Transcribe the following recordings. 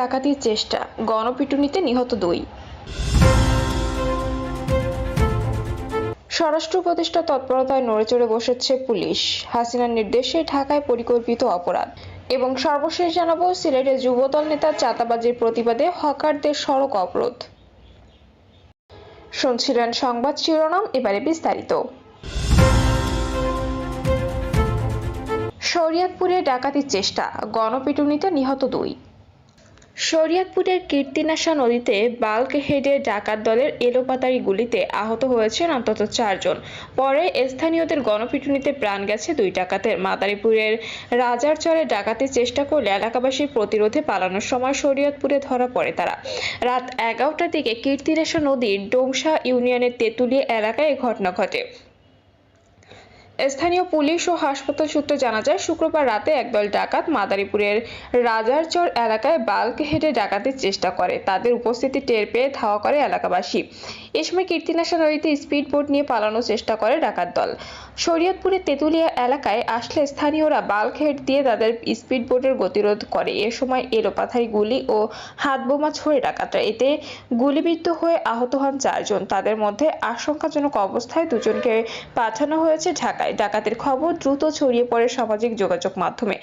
ডাকাতির চেষ্টা, গণপিটুনিতে নিহত 2। স্বরাষ্ট্র উপদেষ্টার তৎপরতায় নড়েচড়ে বসেছে পুলিশ। হাসিনার নির্দেশে ঢাকায় পরিকল্পিত অপরাধ। এবং সর্বশেষ জানাবো, সিলেটে যুবদল নেতার চাঁদাবাজির প্রতিবাদে হকারদের সড়ক অবরোধ। শুনছিলেন সংবাদ শিরোনাম, এবারে বিস্তারিত। শরীয়তপুরে ডাকাতির চেষ্টা, গণপিটুনিতে নিহত 2। শরীয়তপুরের কীর্তিনাশা নদীতে বাল্ক হেডে ডাকাত দলের এলোপাতাড়ি গুলিতে আহত হয়েছেন অন্তত 4 জন। পরে স্থানীয়দের গণপিটুনিতে প্রাণ গেছে 2 ডাকাতের। মাদারীপুরের রাজারচরে ডাকাতির চেষ্টা করলে এলাকাবাসীর প্রতিরোধে পালানোর সময় শরীয়তপুরে ধরা পড়ে তারা। রাত 11টার দিকে কীর্তিনাশা নদীর ডোমসা ইউনিয়নের তেঁতুলিয়া এলাকায় এ ঘটনা ঘটে। স্থানীয় পুলিশ ও হাসপাতাল সূত্রে জানা যায়, শুক্রবার রাতে একদল ডাকাত মাদারীপুরের রাজারচর এলাকায় বাল্ক হেডে ডাকাতির চেষ্টা করে। তাদের উপস্থিতি টের পেয়ে ধাওয়া করে এলাকাবাসী। এ সময় কীর্তিনাশা নদীতে স্পিড বোট নিয়ে পালানোর চেষ্টা করে ডাকাত দল। শরীয়তপুরের তেঁতুলিয়া এলাকায় আসলে স্থানীয়রা বাল্ক হেড দিয়ে তাদের স্পিড বোটের গতিরোধ করে। এ সময় এলোপাথারি গুলি ও হাতবোমা ছোড়ে ডাকাতরা। এতে গুলিবিদ্ধ হয়ে আহত হন 4 জন। তাদের মধ্যে আশঙ্কাজনক অবস্থায় 2 জনকে পাঠানো হয়েছে ঢাকায়। ডাকাতের খবর দ্রুত ছড়িয়ে পড়ে সামাজিক যোগাযোগ মাধ্যমে।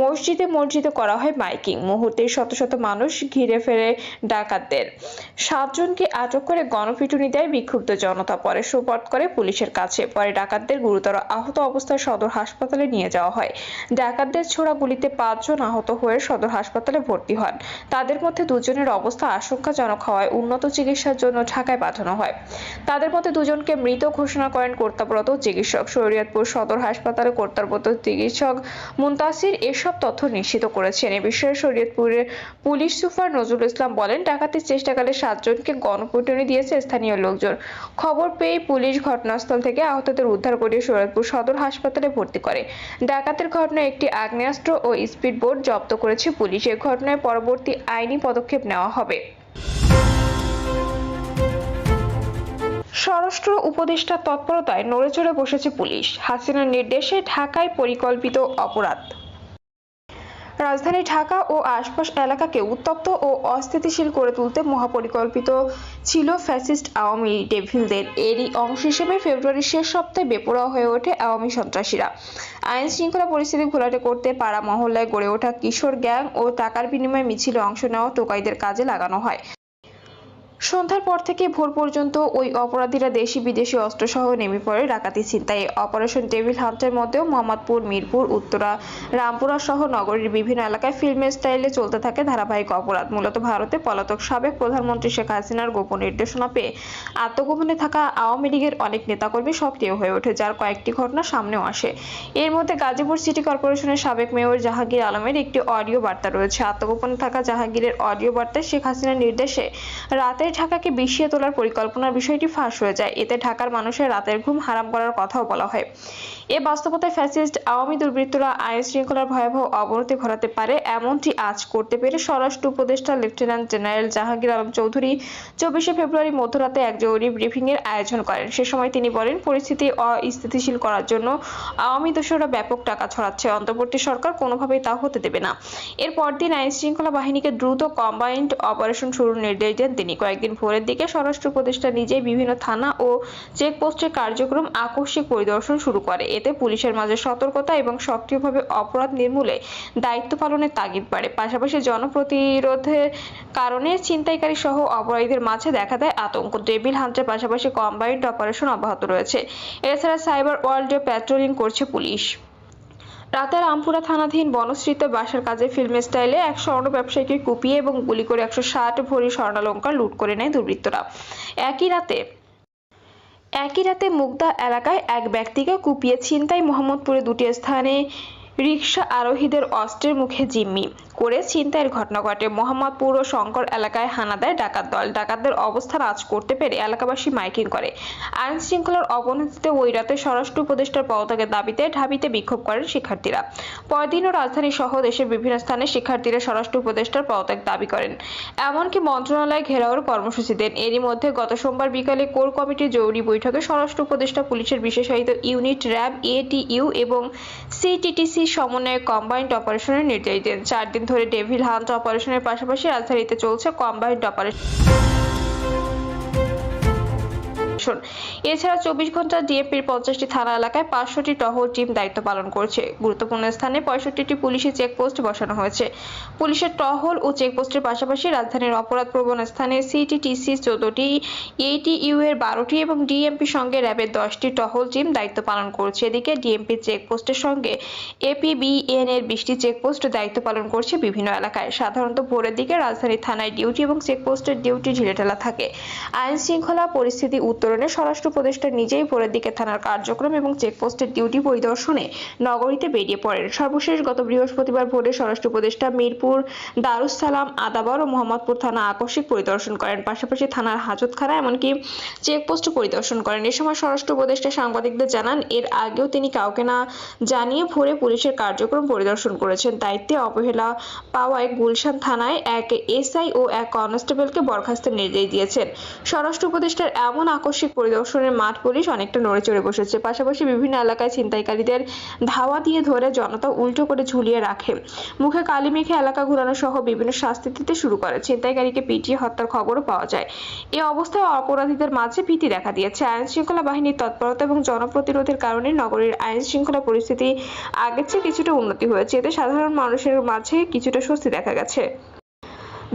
মসজিদে করা হয় মাইকিং। মুহূর্তেই শত শত মানুষ ঘিরে ফেলে ডাকাতদের। 7 জনকে আটক করে গণপিটুনি দেয় বিক্ষুব্ধ জনতা। পরে সোপর্দ করে পুলিশের কাছে। পরে ডাকাতদের গুরুতর আহত অবস্থায় সদর হাসপাতালে নিয়ে যাওয়া হয়। ডাকাতদের ছোড়া গুলিতে 5 জন আহত হয়ে সদর হাসপাতালে ভর্তি হন। তাদের মধ্যে 2 জনের অবস্থা আশঙ্কাজনক হওয়ায় উন্নত চিকিৎসার জন্য ঢাকায় পাঠানো হয়। তাদের মধ্যে 2 জনকে মৃত ঘোষণা করেন কর্তব্যরত চিকিৎসক। শরীয়তপুর সদর হাসপাতালে কর্তব্যরত চিকিৎসক মুনতাসির এসব তথ্য নিশ্চিত করেছেন। এ বিষয়ে শরীয়তপুরের পুলিশ সুপার নজরুল ইসলাম বলেন, ডাকাতির চেষ্টাকালে 7 জনকে গণপিটুনি দিয়েছে স্থানীয় লোকজন। খবর পেয়ে পুলিশ ঘটনাস্থল থেকে আহতদের উদ্ধার করে শরীয়তপুর সদর হাসপাতালে ভর্তি করে। ডাকাতের ঘটনায় একটি আগ্নেয়াস্ত্র ও স্পিড বোট জব্দ করেছে পুলিশ। এই ঘটনায় পরবর্তী আইনি পদক্ষেপ নেওয়া হবে। স্বরাষ্ট্র উপদেষ্টার তৎপরতায় নড়েচড়ে বসেছে পুলিশ। হাসিনার নির্দেশে ঢাকায় পরিকল্পিত অপরাধ। রাজধানী ঢাকা ও আশপাশ এলাকাকে উত্তপ্ত ও অস্থিতিশীল করে তুলতে মহাপরিকল্পিত ছিল ফ্যাসিস্ট আওয়ামী ডেভিলদের। এরই অংশ হিসেবে ফেব্রুয়ারির শেষ সপ্তাহে বেপরোয়া হয়ে ওঠে আওয়ামী সন্ত্রাসীরা। আইন শৃঙ্খলা পরিস্থিতি ঘোলাটে করতে পাড়া মহল্লায় গড়ে ওঠা কিশোর গ্যাং ও টাকার বিনিময়ে মিছিলে অংশ নেওয়া টোকাইদের কাজে লাগানো হয়। সন্ধ্যার পর থেকে ভোর পর্যন্ত ওই অপরাধীরা দেশি বিদেশি অস্ত্রসহ নেমে পড়ে ডাকাতি ছিনতাইয়ে। অপারেশন ডেভিল হান্টের মধ্যেও মোহাম্মদপুর, মিরপুর, উত্তরা, রামপুরা সহ নগরীর বিভিন্ন এলাকায় ফিল্মের স্টাইলে চলতে থাকে ধারাবাহিক অপরাধ। মূলত ভারতে পলাতক সাবেক প্রধানমন্ত্রী শেখ হাসিনার গোপন নির্দেশনা পেয়ে আত্মগোপনে থাকা আওয়ামী লীগের অনেক নেতাকর্মী সক্রিয় হয়ে ওঠে, যার কয়েকটি ঘটনা সামনেও আসে। এর মধ্যে গাজীপুর সিটি কর্পোরেশনের সাবেক মেয়র জাহাঙ্গীর আলমের একটি অডিও বার্তা রয়েছে। আত্মগোপনে থাকা জাহাঙ্গীরের অডিও বার্তায় শেখ হাসিনার নির্দেশে রাতের ঢাকাকে বিষিয়ে তোলার পরিকল্পনার বিষয়টি ফাঁস হয়ে যায়। এতে ঢাকার মানুষের রাতের ঘুম হারাম করার কথাও বলা হয়। এ বাস্তবতায় ফ্যাসিস্ট আওয়ামী দুর্বৃত্তরা আইন শৃঙ্খলার ভয়াবহ অবনতি ঘটাতে পারে, এমনটি আজ করতে পেরে স্বরাষ্ট্র উপদেষ্টা লেফটেন্যান্ট জেনারেল জাহাঙ্গীর আলম চৌধুরী 24শে ফেব্রুয়ারি মধ্যরাতে এক জরুরি ব্রিফিং এর আয়োজন করেন। সে সময় তিনি বলেন, পরিস্থিতি অস্থিতিশীল করার জন্য আওয়ামী দোসররা ব্যাপক টাকা ছড়াচ্ছে। অন্তর্বর্তী সরকার কোনোভাবেই তা হতে দেবে না। এর পরদিন আইন শৃঙ্খলা বাহিনীকে দ্রুত কম্বাইন্ড অপারেশন শুরুর নির্দেশ দেন তিনি। কয়েকদিন ভোরের দিকে স্বরাষ্ট্র উপদেষ্টা নিজেই বিভিন্ন থানা ও চেকপোস্টের কার্যক্রম আকস্মিক পরিদর্শন শুরু করে। এতে পুলিশের মাঝে সতর্কতা এবং সক্রিয়ভাবে অপরাধ নির্মূলে দায়িত্ব পালনের তাগিদ বাড়ে। পাশাপাশি জনপ্রতিরোধের কারণে ছিনতাইকারী সহ অপরাধীদের মাঝে দেখা দেয় আতঙ্ক। ডেভিল হান্টের পাশাপাশি কম্বাইন্ড অপারেশন অব্যাহত রয়েছে। এছাড়া সাইবার ওয়ার্ল্ডে প্যাট্রোলিং করছে পুলিশ। রাতে রামপুরা থানাধীন বনশ্রীত বাসার কাজে ফিল্ম স্টাইলে এক স্বর্ণ ব্যবসায়ীকে কুপিয়ে এবং গুলি করে 160 ভরি স্বর্ণালংকার লুট করে নেয় দুর্বৃত্তরা। একই রাতে মুগদা এলাকায় এক ব্যক্তিকে কুপিয়ে ছিনতাই। মোহাম্মদপুরে 2টি স্থানে রিকশা আরোহীদের অস্ত্রের মুখে জিম্মি করে ছিনতাইয়ের ঘটনা ঘটে। মোহাম্মদপুর ও শঙ্কর এলাকায় হানা দেয় ডাকাত দল। ডাকাতদের অবস্থান আঁচ করতে পেরে এলাকাবাসী মাইকিং করে। আইন শৃঙ্খলার অবনতিতে ওই রাতে স্বরাষ্ট্র উপদেষ্টার পদত্যাগের দাবিতে ঢাবিতে বিক্ষোভ করেন শিক্ষার্থীরা। পরদিনও রাজধানী সহ দেশের বিভিন্ন স্থানে শিক্ষার্থীরা স্বরাষ্ট্র উপদেষ্টার পদত্যাগ দাবি করেন, এমনকি মন্ত্রণালয় ঘেরাওয়ের কর্মসূচি দেন। এরই মধ্যে গত সোমবার বিকালে কোর কমিটির জরুরি বৈঠকে স্বরাষ্ট্র উপদেষ্টা, পুলিশের বিশেষায়িত ইউনিট, র্যাব, এটিইউ এবং সিটিটিসি সমন্বয়ে কম্বাইন্ড অপারেশনের নির্দেশ দেন। 4 দিন ধরে ডেভিল হান্ট অপারেশনের পাশাপাশি রাজধানীতে চলছে কম্বাইন্ড অপারেশন। এছাড়া 24 ঘন্টা ডিএমপির 50টি থানা এলাকায় 500টি টহল টিম দায়িত্ব পালন করছে। গুরুত্বপূর্ণ স্থানে 65টি পুলিশি চেকপোস্ট বসানো হয়েছে। পুলিশের টহল ও চেকপোস্টের পাশাপাশি রাজধানীর অপরাধপ্রবণ স্থানে সিটিটিসি 14টি, এটিইউ এর 12টি এবং ডিএমপি সঙ্গে র্যাবের 10টি টহল টিম দায়িত্ব পালন করছে। এদিকে ডিএমপি চেকপোস্টের সঙ্গে এপিবিএন এর 20টি চেকপোস্ট দায়িত্ব পালন করছে বিভিন্ন এলাকায়। সাধারণত ভোরের দিকে রাজধানীর থানায় ডিউটি এবং চেকপোস্টের ডিউটি ঢিলেঢালা থাকে। আইন শৃঙ্খলা পরিস্থিতি উত্তরণে স্বরাষ্ট্র উপদেষ্টা নিজেই ভোরের দিকে থানার কার্যক্রম এবং চেকপোস্টের ডিউটি পরিদর্শনে নগরীতে বেরিয়ে পড়েন। সর্বশেষ গত বৃহস্পতিবার ভোরে স্বরাষ্ট্র উপদেষ্টা মিরপুর, দারুস সালাম, আদাবর ও মোহাম্মদপুর থানা আকস্মিক পরিদর্শন করেন। পাশাপাশি থানার হাজতখানা এমনকি চেকপোস্ট পরিদর্শন করেন। এ সময় স্বরাষ্ট্র উপদেষ্টা সাংবাদিকদের জানান, এর আগেও তিনি কাউকে না জানিয়ে ভোরে পুলিশের কার্যক্রম পরিদর্শন করেছেন। দায়িত্বে অবহেলা পাওয়ায় গুলশান থানায় এক এসআই ও এক কনস্টেবলকে বরখাস্তের নির্দেশ দিয়েছেন। স্বরাষ্ট্র উপদেষ্টার এমন আকস্মিক পরিদর্শনের মাঠ পুলিশ অনেকটা নড়েচড়ে বসেছে। পাশাপাশি বিভিন্ন এলাকায় ছিনতাইকারীদের ধাওয়া দিয়ে ধরে জনতা উল্টো করে ঝুলিয়ে রাখে, মুখে কালি মেখে এলাকা ঘুরানো সহ বিভিন্ন শাস্তি দিতে শুরু করে। ছিনতাইকারীকে পিটিয়ে হত্যার খবরও পাওয়া যায়। এই অবস্থায় অপরাধীদের মাঝে ভীতি দেখা দিয়েছে। আইন শৃঙ্খলা বাহিনীর তৎপরতা এবং জনপ্রতিরোধের কারণে নগরীর আইন শৃঙ্খলা পরিস্থিতি আগের চেয়ে কিছুটা উন্নতি হয়েছে। এতে সাধারণ মানুষের মাঝে কিছুটা স্বস্তি দেখা গেছে।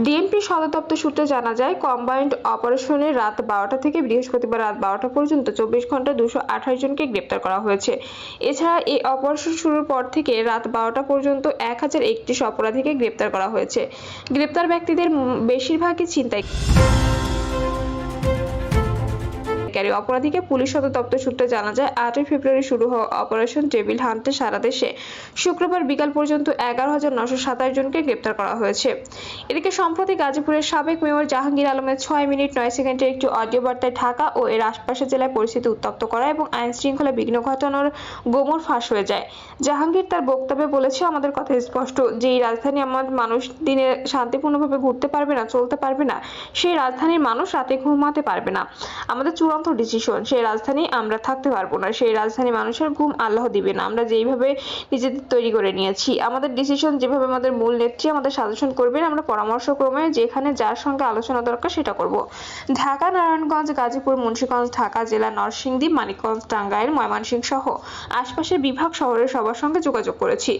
ডিএমপি সদর দপ্তর সূত্রে জানা যায়, কম্বাইন্ড অপারেশনে রাত 12টা থেকে বৃহস্পতিবার রাত 12টা পর্যন্ত 24 ঘন্টায় 228 জনকে গ্রেপ্তার করা হয়েছে। এছাড়া এই অপারেশন শুরুর পর থেকে রাত 12টা পর্যন্ত 1031 অপরাধীকে গ্রেপ্তার করা হয়েছে। গ্রেপ্তার ব্যক্তিদের বেশিরভাগই ছিনতাই অপরাধীকে পুলিশ সদর দপ্তর সূত্রে জানা যায়, 8ই ফেব্রুয়ারি শুরু হওয়া অপারেশন ডেভিল হান্টে সারা দেশে শুক্রবার বিকাল পর্যন্ত 11,927 জনকে গ্রেপ্তার করা হয়েছে। এদিকে সম্প্রতি গাজীপুরের সাবেক মেয়র জাহাঙ্গীর আলমের 6 মিনিট 9 সেকেন্ডের একটি অডিও বার্তায় ঢাকা ও এর আশপাশের জেলায় পরিস্থিতি উত্তপ্ত করা এবং আইন শৃঙ্খলা বিঘ্ন ঘটানোর গোমর ফাঁস হয়ে যায়। জাহাঙ্গীর তার বক্তব্যে বলেছে, আমাদের কথা স্পষ্ট, যেই রাজধানী আমার মানুষ দিনে শান্তিপূর্ণভাবে ঘুরতে পারবে না, চলতে পারবে না, সেই রাজধানীর মানুষ রাতে ঘুমাতে পারবে না। আমাদের চূড়ান্ত ডিসিশন, সেই রাজধানী আমরা থাকতে পারবো না, সেই রাজধানী মানুষের ঘুম আল্লাহ দিবে না। আমরা যেইভাবে নিজেদের তৈরি করে নিয়েছি, আমাদের ডিসিশন যেভাবে আমাদের মূল নেত্রী আমাদের সাজেশন করবেন, আমরা পরামর্শক্রমে যেখানে যার সঙ্গে আলোচনা দরকার সেটা করব। ঢাকা, নারায়ণগঞ্জ, গাজীপুর, মুন্সিগঞ্জ, ঢাকা জেলা, নরসিংদী, মানিকগঞ্জ, টাঙ্গাইল, ময়মনসিংহ সহ আশপাশের বিভাগ শহরের সবার সঙ্গে যোগাযোগ করেছি।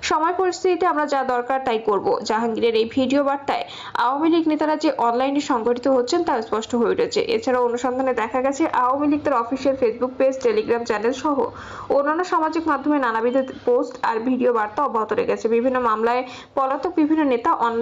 সময় পরিস্থিতিতে আমরা যা দরকার তাই করব। জাহাঙ্গীরের এই ভিডিও বার্তায় আওয়ামী লীগ নেতারা যে অনলাইনে সংগঠিত হচ্ছেন তা স্পষ্ট হয়ে উঠেছে। এছাড়াও অনুসন্ধানে দেখা গেছে, আওয়ামী লীগ তার official Facebook page, Telegram channel সহ অন্যান্য সামাজিক মাধ্যমে নানাবিধ পোস্ট আর ভিডিও বার্তা অব্যাহত রেখেছে। বিভিন্ন মামলায় পলাতক বিভিন্ন নেতা অনলাইন